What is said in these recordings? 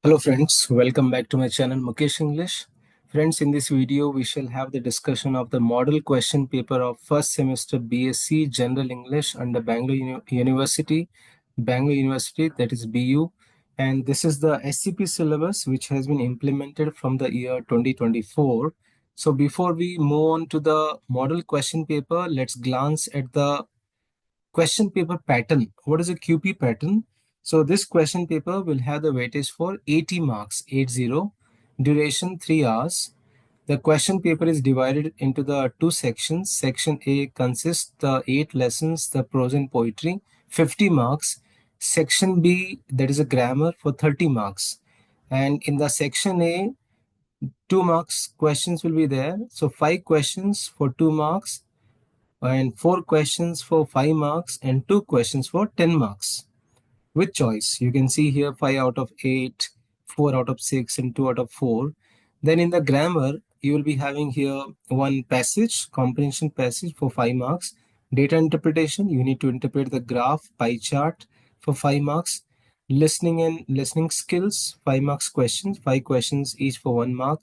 Hello friends, welcome back to my channel Mukesh English. Friends, in this video we shall have the discussion of the model question paper of first semester BSc General English under Bangalore University, that is BU, and this is the SCP syllabus which has been implemented from the year 2024. So before we move on to the model question paper, let's glance at the question paper pattern. What is a QP pattern? So this question paper will have the weightage for 80 marks, 80, duration 3 hours. The question paper is divided into the two sections. Section A consists the 8 lessons, the prose and poetry, 50 marks. Section B, that is a grammar, for 30 marks. And in the section A, 2 marks questions will be there. So 5 questions for 2 marks, and 4 questions for 5 marks, and 2 questions for 10 marks with choice. You can see here 5 out of 8, 4 out of 6, and 2 out of 4. Then in the grammar, you will be having here one passage, comprehension passage, for 5 marks. Data interpretation, you need to interpret the graph, pie chart, for 5 marks. Listening and listening skills, 5 marks questions, 5 questions each for 1 mark.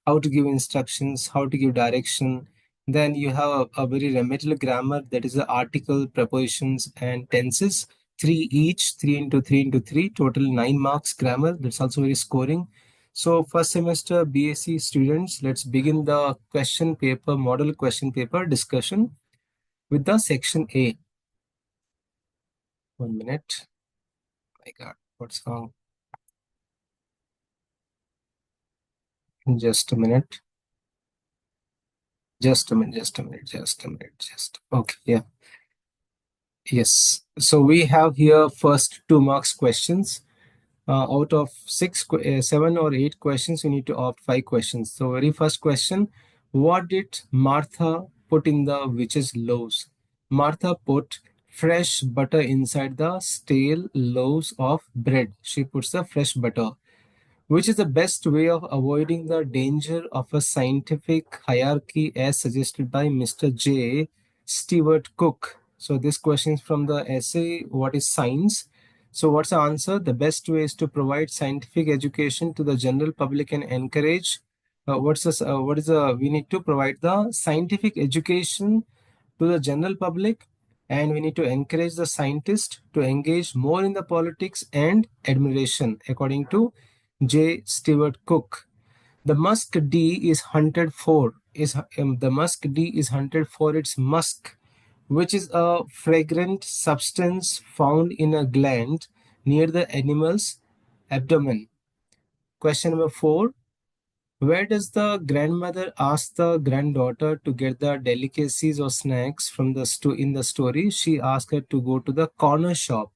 How to give instructions, how to give direction. Then you have a very remedial grammar, that is the article, prepositions, and tenses. 3 each, 3 into 3 into 3, total 9 marks grammar. That's also very scoring. So first semester BSc students, let's begin the question paper, model question paper discussion with the section A. 1 minute. My God, what's wrong? Just a minute. Okay, yeah. Yes. So we have here first 2 marks questions. Out of 7 or 8 questions, you need to opt 5 questions. So very first question, what did Martha put in the witch's loaves? Martha put fresh butter inside the stale loaves of bread. She puts the fresh butter. Which is the best way of avoiding the danger of a scientific hierarchy as suggested by Mr. J. Stewart Cook? So this question is from the essay, What is Science? So what's the answer? The best way is to provide scientific education to the general public and encourage. We need to provide the scientific education to the general public, and we need to encourage the scientists to engage more in the politics and admiration, according to J. Stewart Cook. The musk D is hunted for its musk, which is a fragrant substance found in a gland near the animal's abdomen. Question number 4. Where does the grandmother ask the granddaughter to get the delicacies or snacks from in the story? She asks her to go to the corner shop.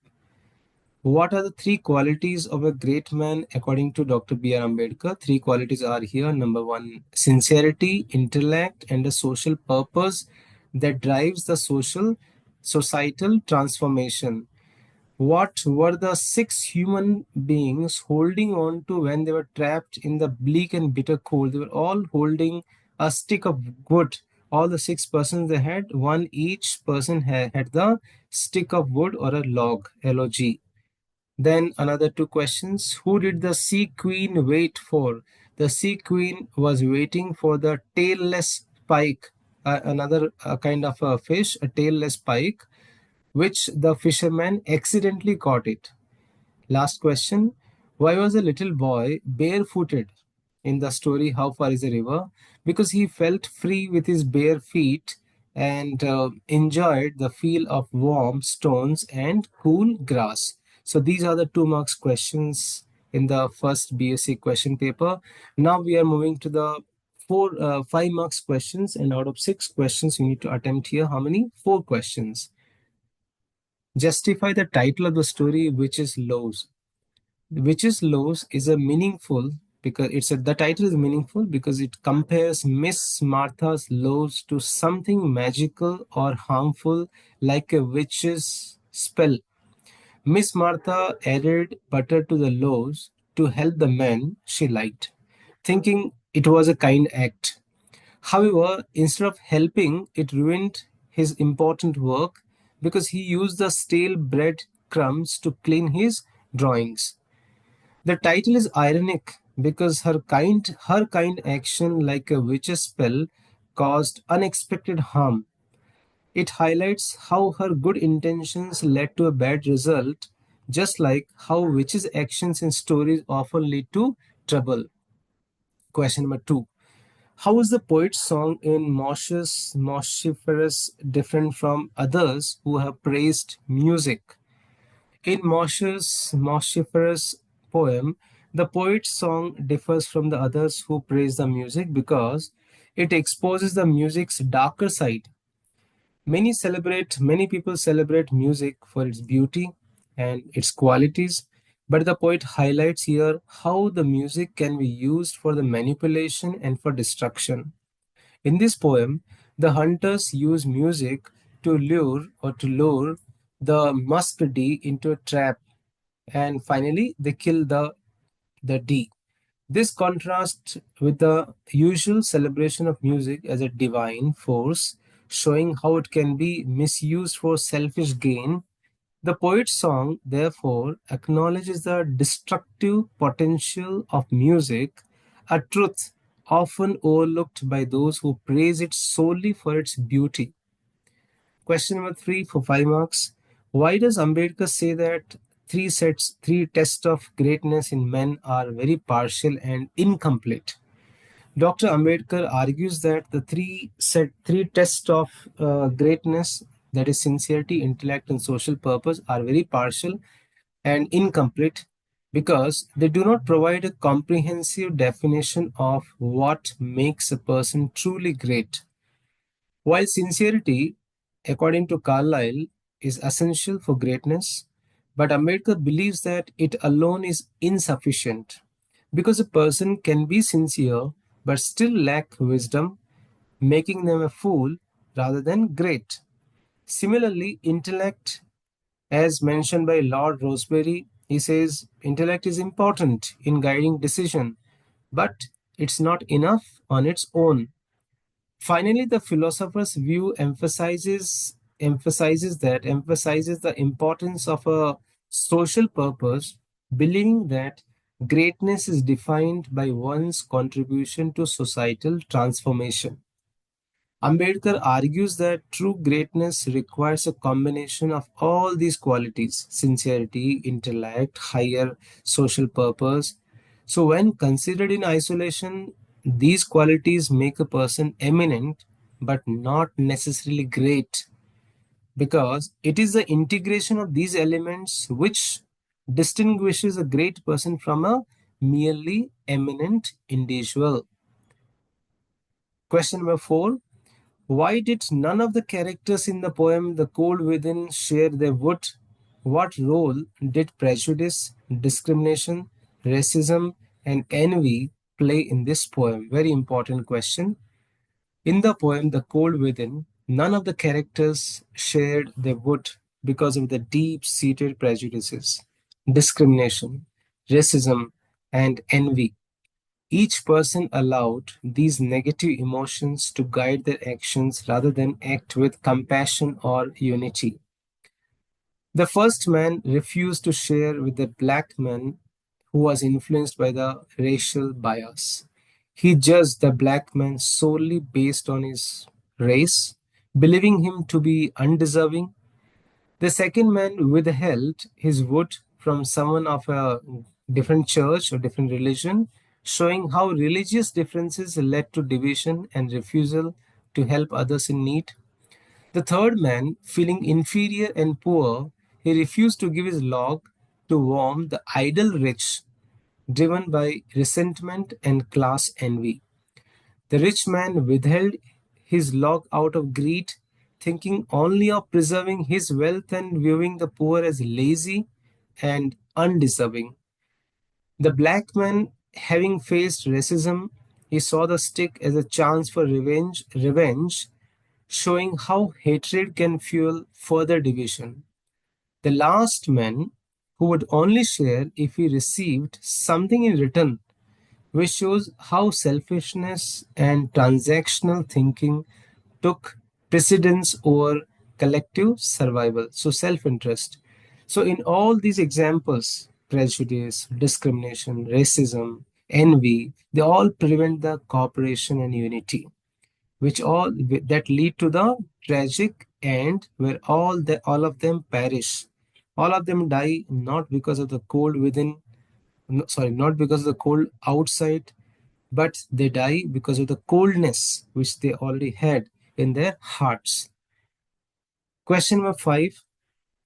What are the 3 qualities of a great man according to Dr. B.R. Ambedkar? 3 qualities are here. Number 1, sincerity, intellect, and a social purpose that drives the societal transformation. What were the 6 human beings holding on to when they were trapped in the bleak and bitter cold? They were all holding a stick of wood. All the 6 persons, they had one, each person had the stick of wood or a log, L-O-G. Then another 2 questions. Who did the sea queen wait for? The sea queen was waiting for the tailless pike, another kind of a fish, a tailless pike, which the fisherman accidentally caught it. Last question. Why was a little boy barefooted in the story How Far is the River? Because he felt free with his bare feet and enjoyed the feel of warm stones and cool grass. So these are the 2 marks questions in the first BSc question paper. Now we are moving to the 5 marks questions, and out of 6 questions you need to attempt here how many? 4 questions. Justify the title of the story, which is Loaves. Witch's Loaves is a meaningful because the title is meaningful because it compares Miss Martha's loaves to something magical or harmful like a witch's spell. Miss Martha added butter to the loaves to help the man she liked, thinking it was a kind act. However, instead of helping, it ruined his important work because he used the stale bread crumbs to clean his drawings. The title is ironic because her kind action, like a witch's spell, caused unexpected harm. It highlights how her good intentions led to a bad result, just like how witches' actions in stories often lead to trouble. Question number two. How is the poet's song in Moschiferus different from others who have praised music? In Moschiferus' poem, the poet's song differs from the others who praise the music because it exposes the music's darker side. Many people celebrate music for its beauty and its qualities, but the poet highlights here how the music can be used for the manipulation and for destruction. In this poem, the hunters use music to lure the musk deer into a trap, and finally they kill the deer. This contrasts with the usual celebration of music as a divine force, showing how it can be misused for selfish gain. The poet's song, therefore, acknowledges the destructive potential of music, a truth often overlooked by those who praise it solely for its beauty. Question number three for 5 marks. Why does Ambedkar say that three tests of greatness in men are very partial and incomplete? Dr. Ambedkar argues that the three tests of greatness, that is sincerity, intellect, and social purpose, are very partial and incomplete because they do not provide a comprehensive definition of what makes a person truly great. While sincerity, according to Carlyle, is essential for greatness, but Ambedkar believes that it alone is insufficient because a person can be sincere but still lack wisdom, making them a fool rather than great. Similarly, intellect, as mentioned by Lord Rosebery, he says intellect is important in guiding decision, but it's not enough on its own. Finally, the philosopher's view emphasizes the importance of a social purpose, believing that greatness is defined by one's contribution to societal transformation. Ambedkar argues that true greatness requires a combination of all these qualities: sincerity, intellect, higher social purpose. So, when considered in isolation, these qualities make a person eminent but not necessarily great, because it is the integration of these elements which distinguishes a great person from a merely eminent individual. Question number four. Why did none of the characters in the poem The Cold Within share their wood? What role did prejudice, discrimination, racism, and envy play in this poem? Very important question. In the poem The Cold Within, none of the characters shared their wood because of the deep seated prejudices, discrimination, racism, and envy. Each person allowed these negative emotions to guide their actions rather than act with compassion or unity. The first man refused to share with the black man who was influenced by the racial bias. He judged the black man solely based on his race, believing him to be undeserving. The second man withheld his wood from someone of a different church or different religion, showing how religious differences led to division and refusal to help others in need. The third man, feeling inferior and poor, he refused to give his log to warm the idle rich, driven by resentment and class envy. The rich man withheld his log out of greed, thinking only of preserving his wealth and viewing the poor as lazy and undeserving. The black man, having faced racism, he saw the stick as a chance for revenge, showing how hatred can fuel further division. The last man, who would only share if he received something in return, which shows how selfishness and transactional thinking took precedence over collective survival, so self interest. So, in all these examples, prejudice, discrimination, racism, envy, they all prevent the cooperation and unity, which all that lead to the tragic end where all of them perish. All of them die not because of the cold within, no, sorry, not because of the cold outside, but they die because of the coldness which they already had in their hearts. Question number 5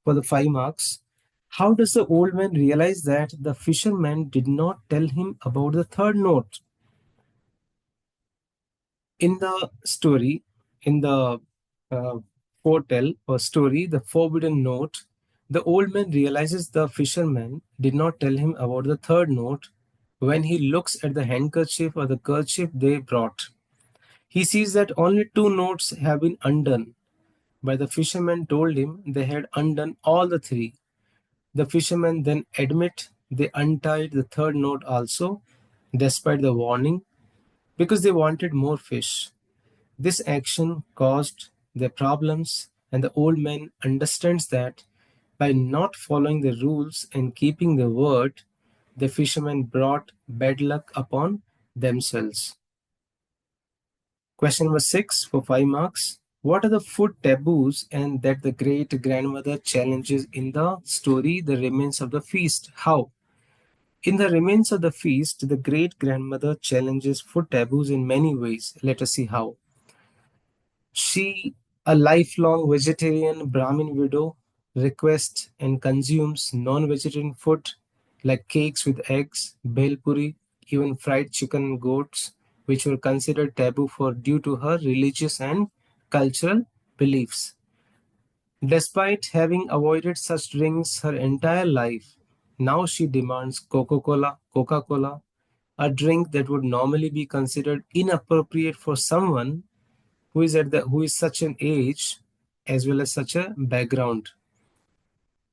for the 5 marks. How does the old man realize that the fisherman did not tell him about the third note? In the story, in the uh, foretell or story, The Forbidden Note, the old man realizes the fisherman did not tell him about the third note when he looks at the handkerchief or the kerchief they brought. He sees that only 2 notes have been undone, but the fisherman told him they had undone all the 3. The fishermen then admit they untied the third note also, despite the warning, because they wanted more fish. This action caused their problems, and the old man understands that by not following the rules and keeping the word, the fishermen brought bad luck upon themselves. Question number 6 for 5 marks. What are the food taboos and that the great grandmother challenges in the story The Remains of the Feast? How? In The Remains of the Feast, the great grandmother challenges food taboos in many ways. Let us see how. She, a lifelong vegetarian Brahmin widow, requests and consumes non-vegetarian food like cakes with eggs, bhel puri, even fried chicken and goats, which were considered taboo for due to her religious and cultural beliefs. Despite having avoided such drinks her entire life, now she demands Coca-Cola, a drink that would normally be considered inappropriate for someone who is such an age as well as such a background.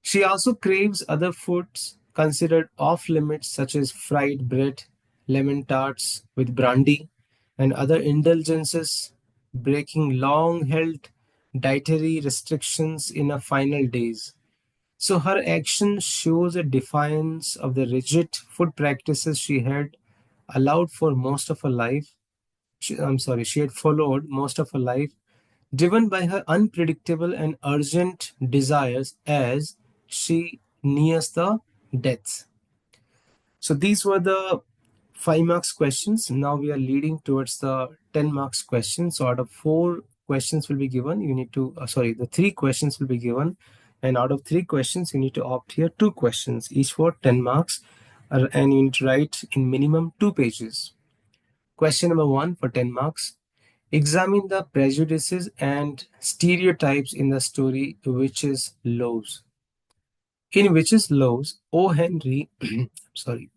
She also craves other foods considered off limits such as fried bread, lemon tarts with brandy, and other indulgences, breaking long held dietary restrictions in her final days. So her action shows a defiance of the rigid food practices she had allowed for most of her life. She had followed most of her life, driven by her unpredictable and urgent desires as she nears the death. So these were the 5 marks questions. Now we are leading towards the 10 marks questions. So out of 4 questions will be given, you need to, the 3 questions will be given. And out of 3 questions, you need to opt here 2 questions, each for 10 marks. And you need to write in minimum 2 pages. Question number 1 for 10 marks. Examine the prejudices and stereotypes in the story Witches' Loaves. In Witches' Loaves, O. Henry, sorry,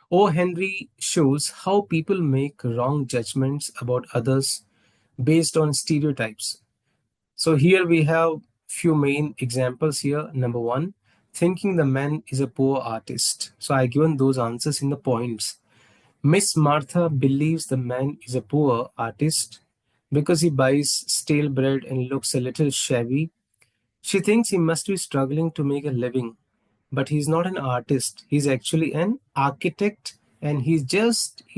O. Henry shows how people make wrong judgments about others based on stereotypes. So here we have few main examples here. Number 1, thinking the man is a poor artist. So I given those answers in the points. Miss Martha believes the man is a poor artist because he buys stale bread and looks a little shabby. She thinks he must be struggling to make a living, but he's not an artist. He's actually an architect, and he's doing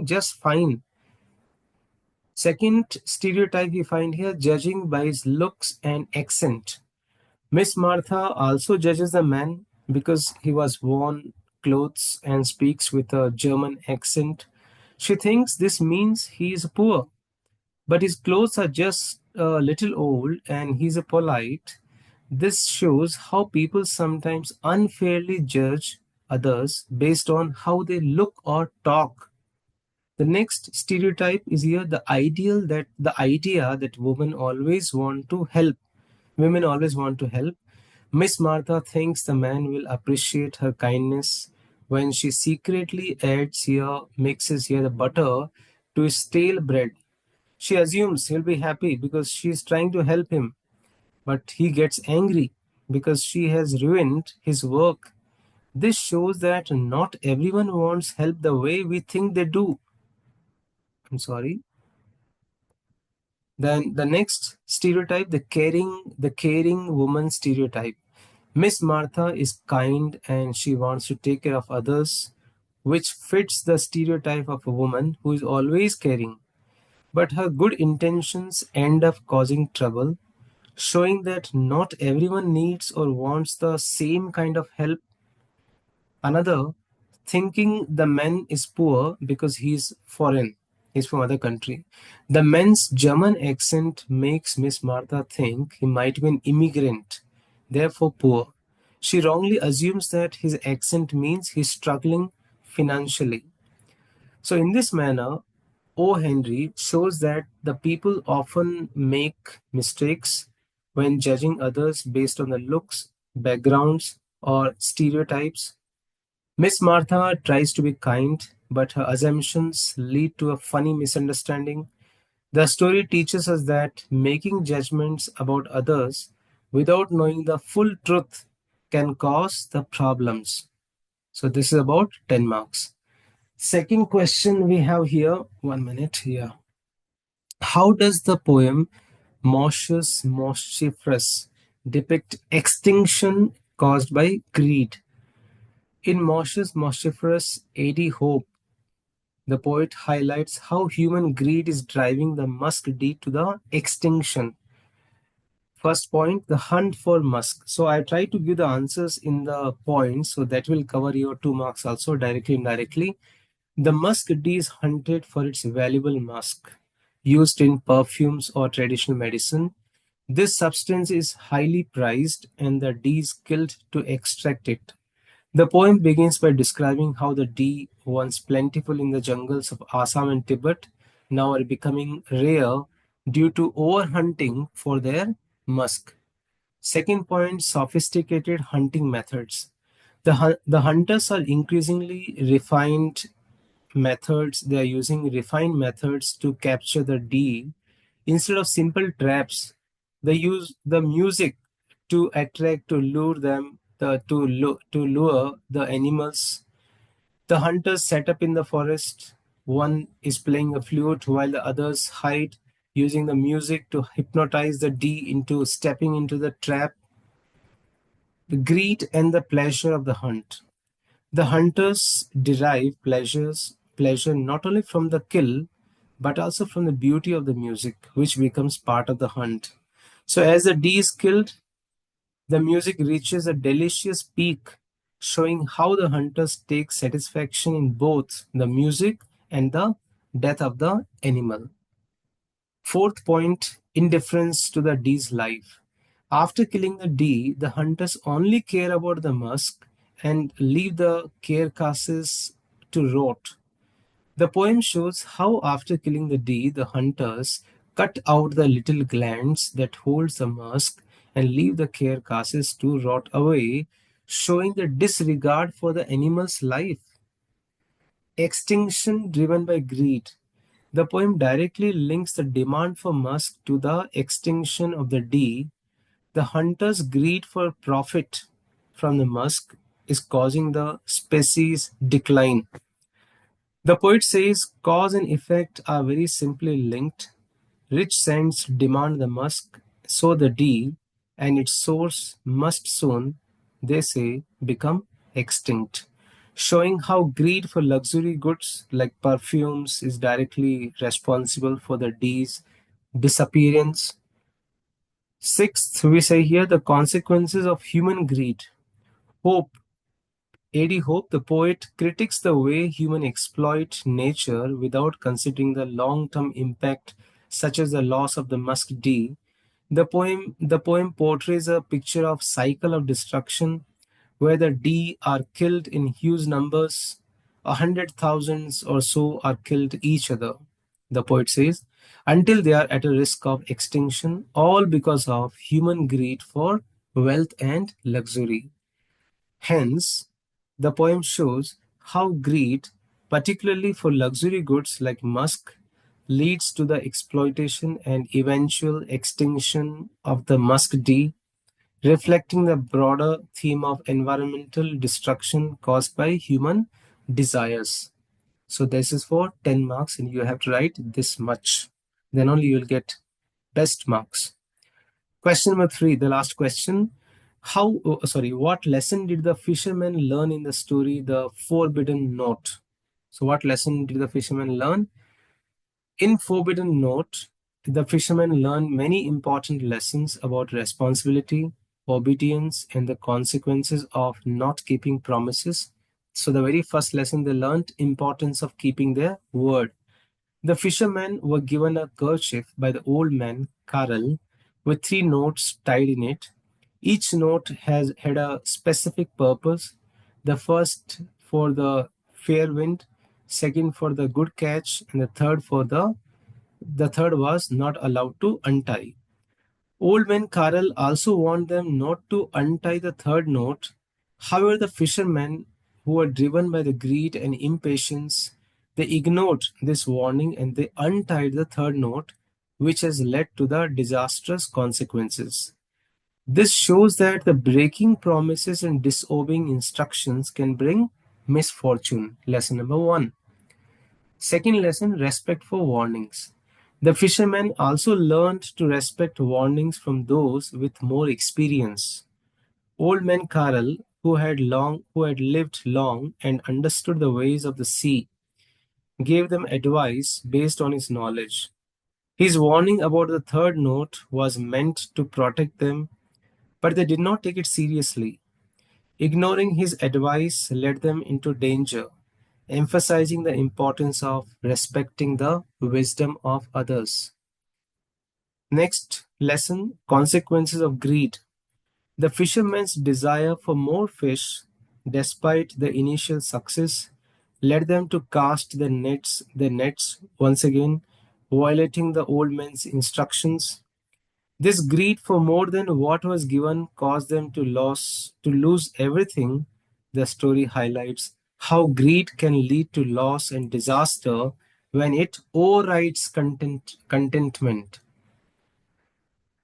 just fine. Second stereotype we find here, judging by his looks and accent. Miss Martha also judges the man because he was worn clothes and speaks with a German accent. She thinks this means he is poor, but his clothes are just a little old and he's a polite. This shows how people sometimes unfairly judge others based on how they look or talk. The next stereotype is here, the idea that women always want to help. Miss Martha thinks the man will appreciate her kindness when she secretly mixes here the butter to his stale bread. She assumes he'll be happy because she is trying to help him, but he gets angry because she has ruined his work. This shows that not everyone wants help the way we think they do. I'm sorry. Then the next stereotype, the caring woman stereotype. Miss Martha is kind and she wants to take care of others, which fits the stereotype of a woman who is always caring. But her good intentions end up causing trouble, showing that not everyone needs or wants the same kind of help. Another, thinking the man is poor because he's foreign, he's from other country. The man's German accent makes Miss Martha think he might be an immigrant, therefore poor. She wrongly assumes that his accent means he's struggling financially. So, in this manner, O. Henry shows that the people often make mistakes when judging others based on the looks, backgrounds, or stereotypes. Miss Martha tries to be kind, but her assumptions lead to a funny misunderstanding. The story teaches us that making judgments about others without knowing the full truth can cause the problems. So, this is about 10 marks. Second question we have here, 1 minute here. How does the poem Moschiferus depict extinction caused by greed? In Moschiferus, A.D. Hope, the poet highlights how human greed is driving the musk deed to the extinction. First point, the hunt for musk. So I try to give the answers in the points, so that will cover your 2 marks also, directly, indirectly. The musk deer is hunted for its valuable musk, used in perfumes or traditional medicine. This substance is highly prized, and the deer is killed to extract it. The poem begins by describing how the deer, once plentiful in the jungles of Assam and Tibet, now are becoming rare due to overhunting for their musk. Second point, sophisticated hunting methods. The hunters are increasingly refined methods. They are using refined methods to capture the deer. Instead of simple traps, they use the music to attract, to lure them, to lure the animals. The hunters set up in the forest. One is playing a flute while the others hide, using the music to hypnotize the deer into stepping into the trap. The greed and the pleasure of the hunt. The hunters derive pleasure not only from the kill, but also from the beauty of the music, which becomes part of the hunt. So as the deer is killed, the music reaches a delicious peak, showing how the hunters take satisfaction in both the music and the death of the animal. Fourth point, indifference to the deer's life. After killing the deer, the hunters only care about the musk and leave the carcasses to rot. The poem shows how after killing the deer, the hunters cut out the little glands that holds the musk and leave the carcasses to rot away, showing the disregard for the animal's life. Extinction driven by greed. The poem directly links the demand for musk to the extinction of the deer. The hunter's greed for profit from the musk is causing the species decline. The poet says cause and effect are very simply linked. Rich sands demand the musk, so the deer and its source must soon, they say, become extinct. Showing how greed for luxury goods like perfumes is directly responsible for the deer's disappearance. Sixth, we say here the consequences of human greed. Hope. A.D. Hope, the poet, critiques the way humans exploit nature without considering the long-term impact, such as the loss of the musk deer. The poem portrays a picture of cycle of destruction where the deer are killed in huge numbers, 100,000 or so are killed each other. The poet says, until they are at a risk of extinction, all because of human greed for wealth and luxury. Hence, the poem shows how greed, particularly for luxury goods like musk, leads to the exploitation and eventual extinction of the musk deer, reflecting the broader theme of environmental destruction caused by human desires. So this is for 10 marks and you have to write this much. Then only you will get best marks. Question number 3, the last question. What lesson did the fisherman learn in the story The Forbidden Note? So, what lesson did the fisherman learn? In Forbidden Note, the fisherman learned many important lessons about responsibility, obedience, and the consequences of not keeping promises. So, the very first lesson they learned importance of keeping their word. The fishermen were given a kerchief by the old man, Karel, with 3 notes tied in it. Each note has had a specific purpose. The first for the fair wind, second for the good catch, and the third was not allowed to untie. Old man Karel also warned them not to untie the third note. However, the fishermen, who were driven by the greed and impatience, they ignored this warning and they untied the third note, which has led to the disastrous consequences. This shows that the breaking promises and disobeying instructions can bring misfortune. Lesson number 1. Second lesson, respect for warnings. The fishermen also learned to respect warnings from those with more experience. Old man Karel, who had lived long and understood the ways of the sea, gave them advice based on his knowledge. His warning about the third note was meant to protect them, but they did not take it seriously. Ignoring his advice led them into danger, emphasizing the importance of respecting the wisdom of others. Next lesson, consequences of greed. The fishermen's desire for more fish, despite the initial success, led them to cast their nets once again, violating the old man's instructions. This greed for more than what was given caused them to lose everything. The story highlights how greed can lead to loss and disaster when it overrides contentment.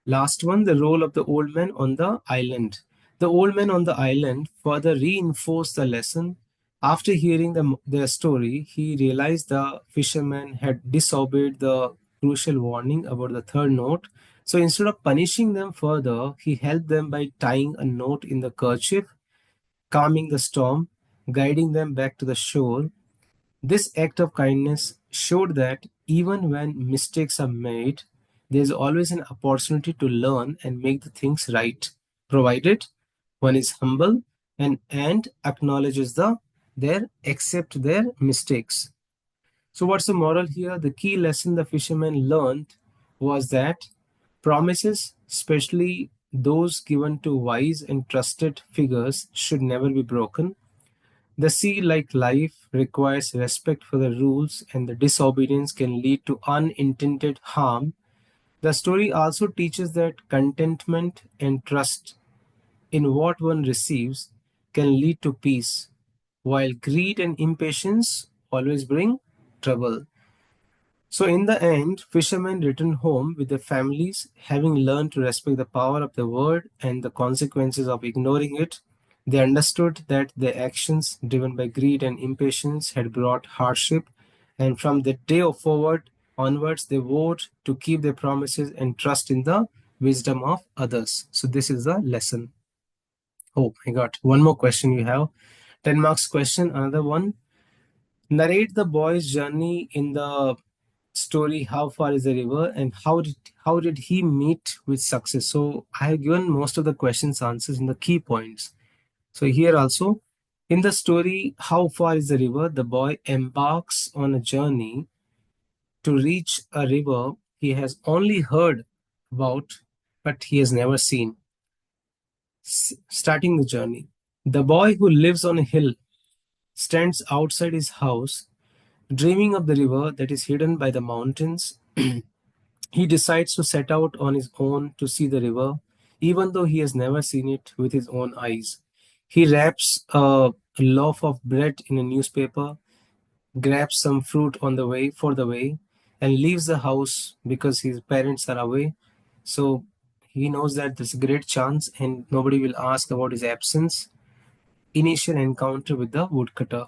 Last one, the role of the old man on the island. The old man on the island further reinforced the lesson. After hearing their story, he realized the fisherman had disobeyed the crucial warning about the third note. So instead of punishing them further, he helped them by tying a note in the kerchief, calming the storm, guiding them back to the shore. This act of kindness showed that even when mistakes are made, there is always an opportunity to learn and make the things right, provided one is humble and acknowledges accept their mistakes. So what's the moral here? The key lesson the fishermen learned was that promises, especially those given to wise and trusted figures, should never be broken. The sea, like life, requires respect for the rules, and the disobedience can lead to unintended harm. The story also teaches that contentment and trust in what one receives can lead to peace, while greed and impatience always bring trouble. So, in the end, fishermen returned home with their families, having learned to respect the power of the word and the consequences of ignoring it. They understood that their actions, driven by greed and impatience, had brought hardship, and from that day forward onwards, they vowed to keep their promises and trust in the wisdom of others. So, this is the lesson. Oh my God! One more question you have. 10 marks question. Another one. Narrate the boy's journey in the story How Far is the River and how did he meet with success. So I have given most of the questions answers in the key points. So here also, in the story How Far is the River, the boy embarks on a journey to reach a river he has only heard about but he has never seen. Starting the journey, the boy who lives on a hill stands outside his house dreaming of the river that is hidden by the mountains. He decides to set out on his own to see the river, even though he has never seen it with his own eyes. He wraps a loaf of bread in a newspaper, grabs some fruit on the way, and leaves the house because his parents are away. So he knows that there's a great chance and nobody will ask about his absence. Initial encounter with the woodcutter.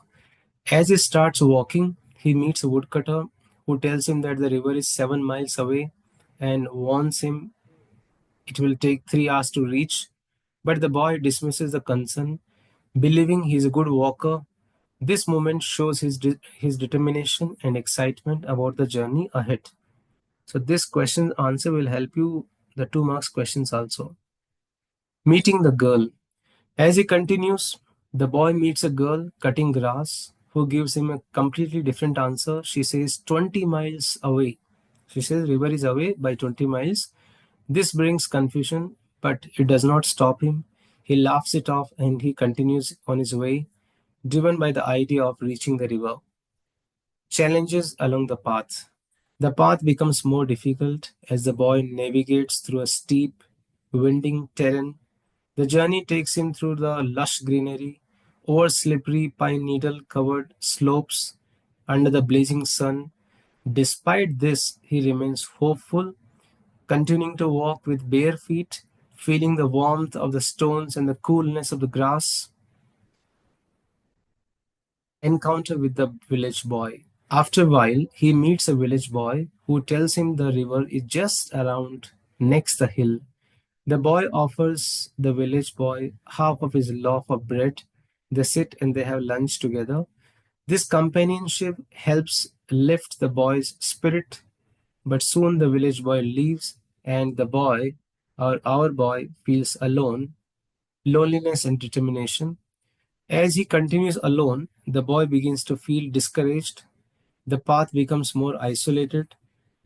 As he starts walking, he meets a woodcutter who tells him that the river is 7 miles away and warns him it will take 3 hours to reach. But the boy dismisses the concern, believing he is a good walker. This moment shows his determination and excitement about the journey ahead. So this question answer will help you the 2 marks questions also. Meeting the girl. As he continues, the boy meets a girl cutting grass who gives him a completely different answer. She says 20 miles away. She says river is away by 20 miles. This brings confusion, but it does not stop him. He laughs it off and he continues on his way, driven by the idea of reaching the river. Challenges along the path. The path becomes more difficult as the boy navigates through a steep, winding terrain. The journey takes him through the lush greenery, over slippery pine needle covered slopes, under the blazing sun. Despite this, he remains hopeful, continuing to walk with bare feet, feeling the warmth of the stones and the coolness of the grass. Encounter with the village boy. After a while, he meets a village boy who tells him the river is just around next the hill. The boy offers the village boy half of his loaf of bread. They sit and they have lunch together. This companionship helps lift the boy's spirit, but soon the village boy leaves and the boy, or our boy, feels alone, loneliness and determination. As he continues alone, the boy begins to feel discouraged. The path becomes more isolated.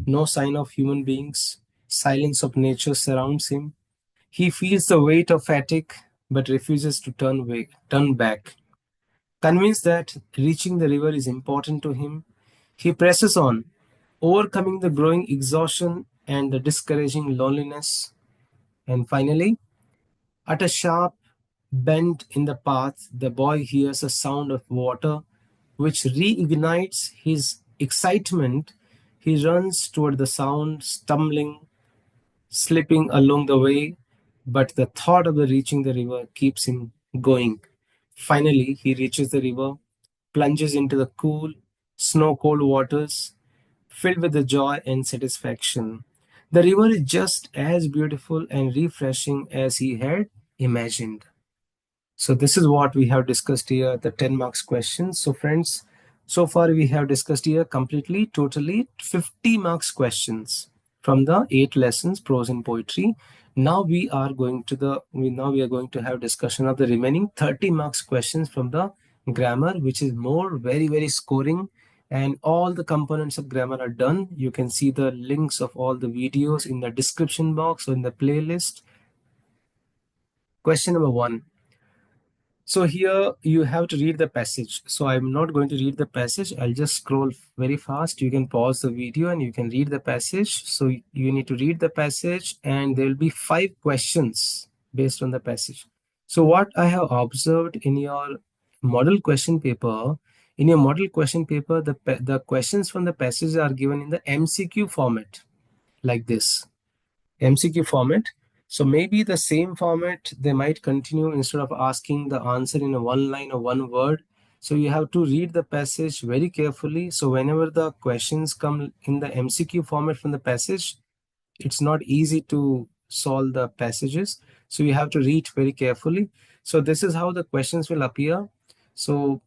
No sign of human beings. Silence of nature surrounds him. He feels the weight of fatigue but refuses to turn back. Convinced that reaching the river is important to him, he presses on, overcoming the growing exhaustion and the discouraging loneliness. And finally, at a sharp bend in the path, the boy hears a sound of water which reignites his excitement. He runs toward the sound, stumbling, slipping along the way, but the thought of the reaching the river keeps him going. Finally, he reaches the river, plunges into the cool, snow cold waters, filled with the joy and satisfaction. The river is just as beautiful and refreshing as he had imagined. So this is what we have discussed here, the 10 marks questions. So friends, so far we have discussed here completely, totally 50 marks questions from the 8 lessons prose and poetry. Now we are going to have discussion of the remaining 30 marks questions from the grammar, which is more very scoring, and all the components of grammar are done. You can see the links of all the videos in the description box or in the playlist. Question number 1. So here you have to read the passage. So I'm not going to read the passage. I'll just scroll very fast. You can pause the video and you can read the passage. So you need to read the passage and there will be 5 questions based on the passage. So what I have observed in your model question paper, the questions from the passage are given in the MCQ format like this. MCQ format. So maybe the same format they might continue instead of asking the answer in a one line or one word. So you have to read the passage very carefully. So whenever the questions come in the MCQ format from the passage, it's not easy to solve the passages. So you have to read very carefully. So this is how the questions will appear. So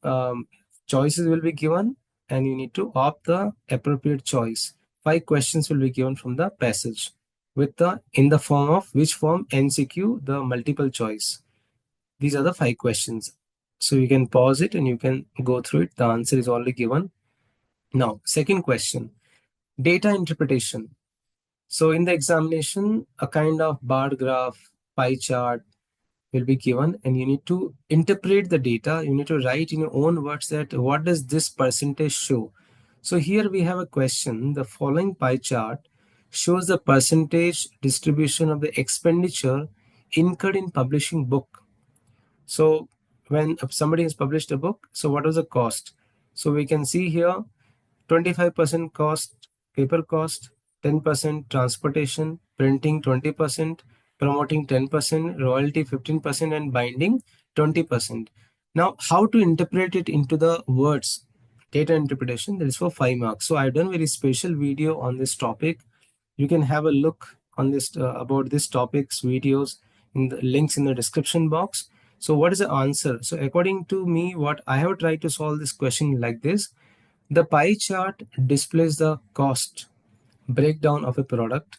choices will be given and you need to opt the appropriate choice. 5 questions will be given from the passage with the in the form of which form MCQ, the multiple choice. These are the 5 questions. So you can pause it and you can go through it. The answer is already given. Now, second question, data interpretation. So in the examination, a kind of bar graph, pie chart will be given and you need to interpret the data. You need to write in your own words that what does this percentage show? So here we have a question. The following pie chart shows the percentage distribution of the expenditure incurred in publishing book. So when somebody has published a book, so what was the cost? So we can see here 25% cost, paper cost, 10% transportation, printing 20%, promoting 10%, royalty 15%, and binding 20%. Now, how to interpret it into the words? Data interpretation, that is for 5 marks. So I've done very special video on this topic. You can have a look on this about this topics videos in the links in the description box. So what is the answer? So according to me, what I have tried to solve this question like this. The pie chart displays the cost breakdown of a product,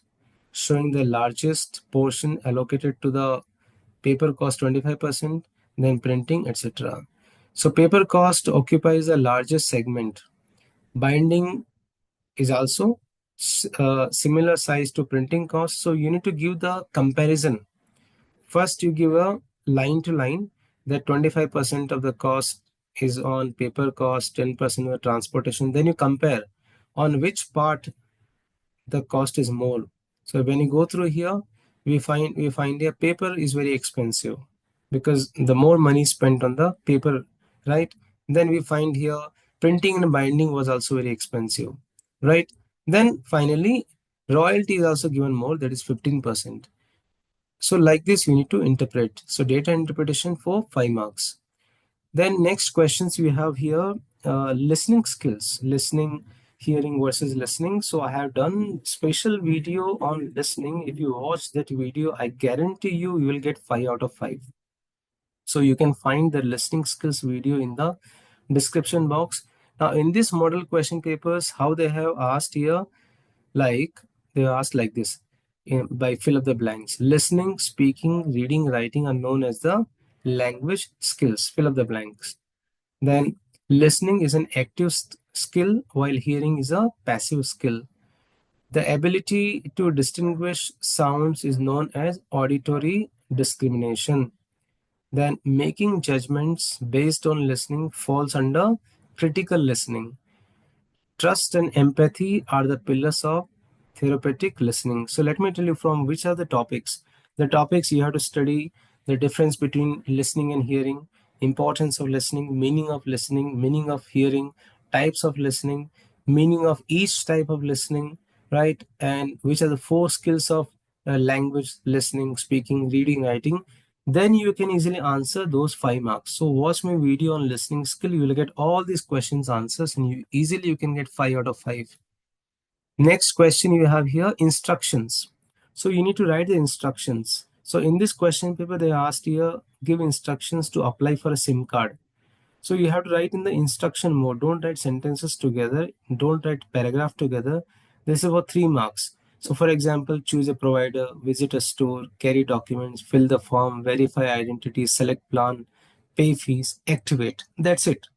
showing the largest portion allocated to the paper cost 25%, then printing, etc. So paper cost occupies the largest segment. Binding is also similar size to printing cost. So you need to give the comparison. First, you give a line to line that 25% of the cost is on paper cost, 10% of the transportation. Then you compare on which part the cost is more. So when you go through here, we find a paper is very expensive because the more money spent on the paper, right? Then we find here printing and binding was also very expensive, right? Then finally, royalty is also given more, that is 15%. So like this, you need to interpret. So data interpretation for 5 marks. Then next questions we have here, listening skills, listening, hearing versus listening. So I have done special video on listening. If you watch that video, I guarantee you will get 5 out of 5. So you can find the listening skills video in the description box. Now in this model question papers, how they have asked here, like they asked like this, by fill up the blanks. Listening, speaking, reading, writing are known as the language skills. Fill up the blanks. Then listening is an active skill while hearing is a passive skill. The ability to distinguish sounds is known as auditory discrimination. Then making judgments based on listening falls under critical listening. Trust and empathy are the pillars of therapeutic listening. So let me tell you from which are the topics. The topics you have to study the difference between listening and hearing, importance of listening, meaning of hearing, types of listening, meaning of each type of listening, right? And which are the 4 skills of language, listening, speaking, reading, writing. Then you can easily answer those 5 marks. So watch my video on listening skill. You will get all these questions answers and you can get 5 out of 5. Next question you have here, instructions. So you need to write the instructions. So in this question paper, they asked here, give instructions to apply for a SIM card. So you have to write in the instruction mode. Don't write sentences together. Don't write paragraph together. This is about 3 marks. So for example, choose a provider, visit a store, carry documents, fill the form, verify identity, select plan, pay fees, activate. That's it,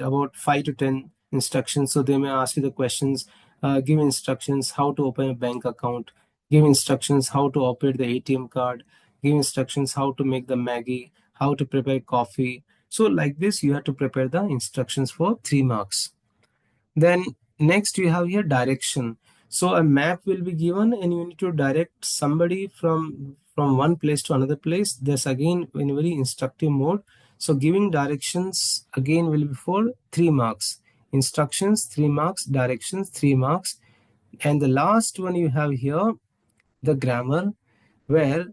about 5 to 10 instructions. So they may ask you the questions, give instructions how to open a bank account, give instructions how to operate the ATM card, give instructions how to make the Maggie, how to prepare coffee. So like this, you have to prepare the instructions for 3 marks. Then next you have here direction. So a map will be given and you need to direct somebody from one place to another place. That's again in very instructive mode. So giving directions again will be for 3 marks. Instructions 3 marks, directions 3 marks. And the last one you have here, the grammar, where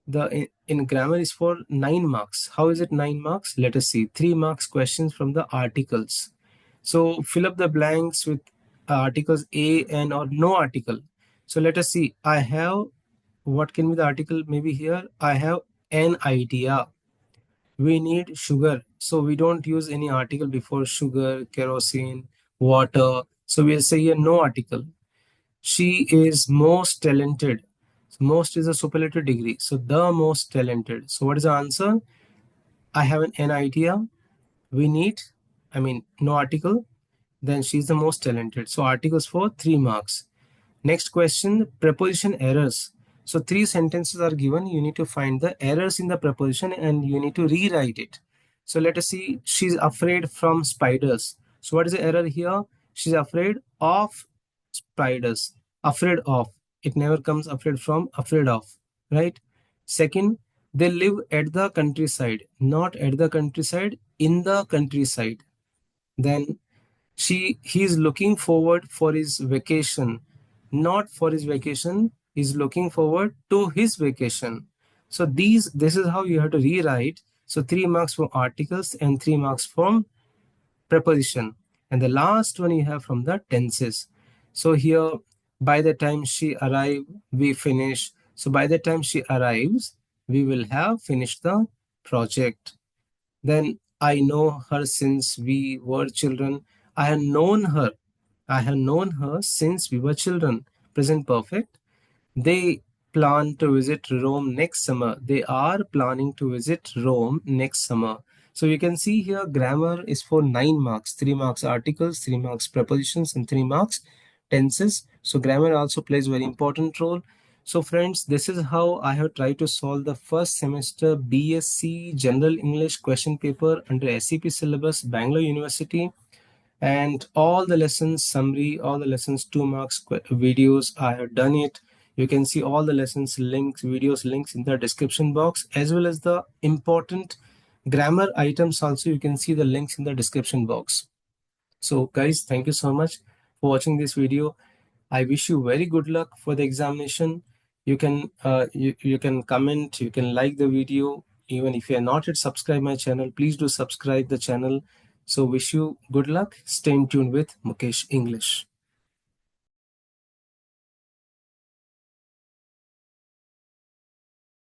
the in grammar is for 9 marks. How is it 9 marks? Let us see. 3 marks questions from the articles. So fill up the blanks with articles A and or no article. So let us see. I have, what can be the article? Maybe here I have an idea. We need sugar. So we don't use any article before sugar, kerosene, water. So we'll say here no article. She is most talented. Most is a superlative degree. So the most talented. So what is the answer? I have an idea. We need, no article. Then she's the most talented. So articles for 3 marks. Next question, preposition errors. So 3 sentences are given. You need to find the errors in the preposition and you need to rewrite it. So let us see. She's afraid from spiders. So what is the error here? She's afraid of spiders. Afraid of. It never comes afraid from, afraid of. Right? Second, they live at the countryside. Not at the countryside, in the countryside. Then he is looking forward for his vacation, not for his vacation, he's looking forward to his vacation. So this is how you have to rewrite. So 3 marks for articles and 3 marks from preposition, and the last one you have from the tenses. So here By the time she arrive, we finish. So by the time she arrives, we will have finished the project. Then I know her since we were children. I have known her. I have known her since we were children. Present perfect. They plan to visit Rome next summer. They are planning to visit Rome next summer. So you can see here grammar is for 9 marks. 3 marks articles, 3 marks prepositions, and 3 marks tenses. So grammar also plays very important role. So friends, this is how I have tried to solve the first semester BSc General English question paper under SEP syllabus, Bangalore University, and all the lessons summary, all the lessons 2 marks videos. I have done it. You can see all the lessons links, videos links in the description box, as well as the important grammar items also. You can see the links in the description box. So guys, thank you so much for watching this video. I wish you very good luck for the examination. You can comment, you can like the video. Even if you are not yet subscribed my channel, please do subscribe the channel. So wish you good luck. Stay in tune with Mukesh English.